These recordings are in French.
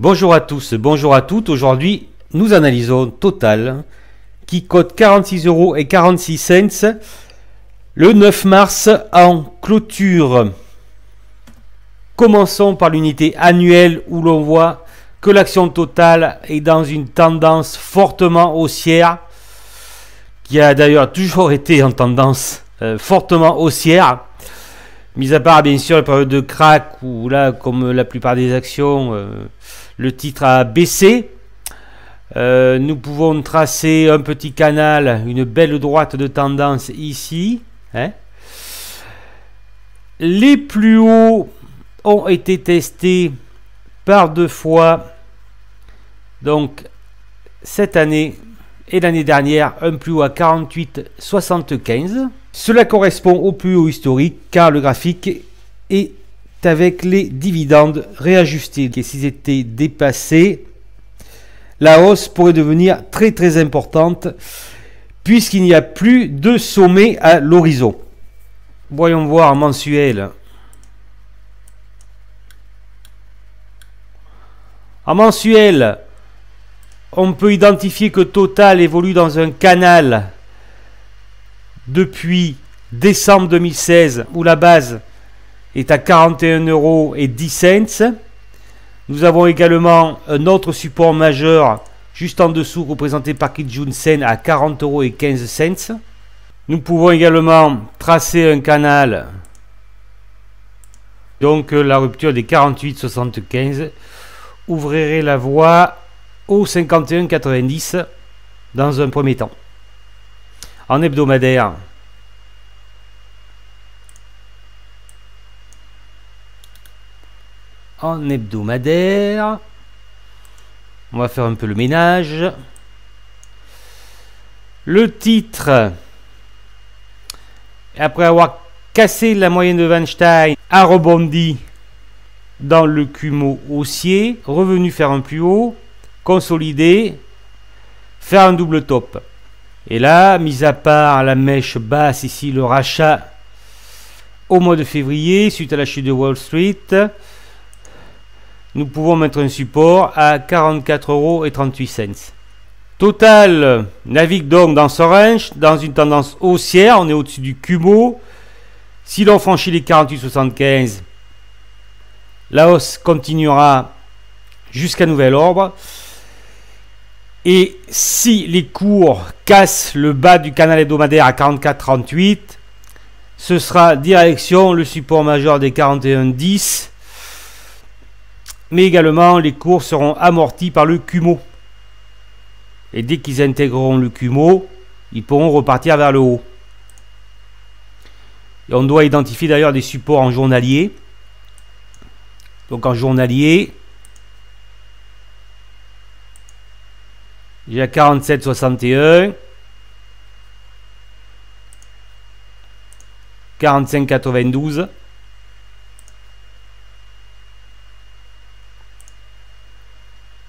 Bonjour à tous, bonjour à toutes. Aujourd'hui, nous analysons Total qui cote 46,46 € le 9 mars en clôture. Commençons par l'unité annuelle où l'on voit que l'action Total est dans une tendance fortement haussière, qui a d'ailleurs toujours été en tendance fortement haussière, mis à part bien sûr la période de crack où là, comme la plupart des actions, le titre a baissé. Nous pouvons tracer un petit canal, une belle droite de tendance ici. Les plus hauts ont été testés par deux fois, donc cette année et l'année dernière, un plus haut à 48,75. Cela correspond au plus haut historique car le graphique est avec les dividendes réajustés. Et s'ils étaient dépassés, la hausse pourrait devenir très importante puisqu'il n'y a plus de sommet à l'horizon. Voyons voir en mensuel. En mensuel, on peut identifier que Total évolue dans un canal depuis décembre 2016 où la base est à 41,10 €. Nous avons également un autre support majeur juste en dessous représenté par Kijun Sen à 40,15 €. Nous pouvons également tracer un canal, donc la rupture des 48,75 ouvrirait la voie au 51,90 dans un premier temps. En hebdomadaire, on va faire un peu le ménage. Le titre, après avoir cassé la moyenne de Weinstein, a rebondi dans le Kumo haussier, revenu faire un plus haut, consolider, faire un double top. Et là, mis à part la mèche basse ici, le rachat au mois de février, suite à la chute de Wall Street, nous pouvons mettre un support à 44,38 €. Total navigue donc dans ce range, dans une tendance haussière, on est au-dessus du Kumo. Si l'on franchit les 48,75, la hausse continuera jusqu'à nouvel ordre. Et si les cours cassent le bas du canal hebdomadaire à 44,38, ce sera direction le support majeur des 41,10. Mais également, les cours seront amortis par le Kumo. Et dès qu'ils intégreront le Kumo, ils pourront repartir vers le haut. Et on doit identifier d'ailleurs des supports en journalier. Donc en journalier, j'ai à 47,61, 45,92,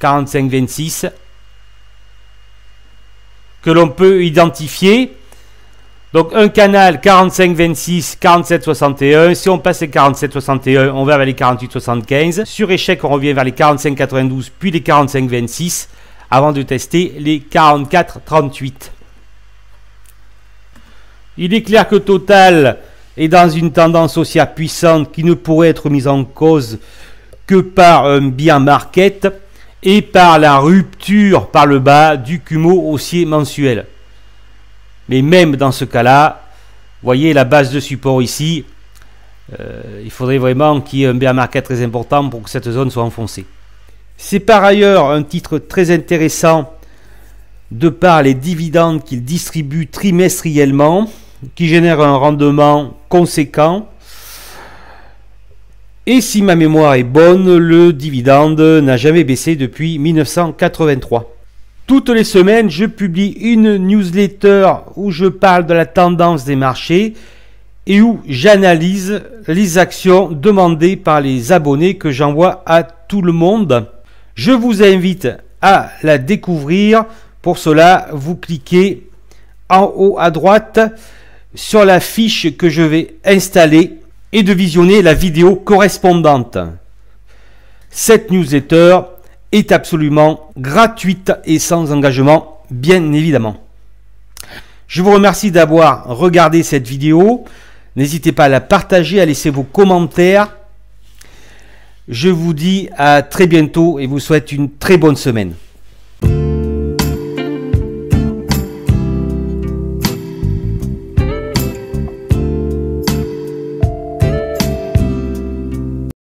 45,26 que l'on peut identifier. Donc un canal 45,26, 47,61. Si on passe les 47,61, on va vers les 48,75. Sur échec, on revient vers les 45,92, puis les 45,26, avant de tester les 44,38. Il est clair que Total est dans une tendance haussière puissante qui ne pourrait être mise en cause que par un bear market et par la rupture par le bas du Kumo haussier mensuel. Mais même dans ce cas-là, voyez la base de support ici, il faudrait vraiment qu'il y ait un bear market très important pour que cette zone soit enfoncée. C'est par ailleurs un titre très intéressant de par les dividendes qu'il distribue trimestriellement, qui génèrent un rendement conséquent. Et si ma mémoire est bonne, le dividende n'a jamais baissé depuis 1983. Toutes les semaines, je publie une newsletter où je parle de la tendance des marchés et où j'analyse les actions demandées par les abonnés que j'envoie à tout le monde. Je vous invite à la découvrir. Pour cela, vous cliquez en haut à droite sur la fiche que je vais installer et de visionner la vidéo correspondante. Cette newsletter est absolument gratuite et sans engagement, bien évidemment. Je vous remercie d'avoir regardé cette vidéo. N'hésitez pas à la partager, à laisser vos commentaires. Je vous dis à très bientôt et vous souhaite une très bonne semaine.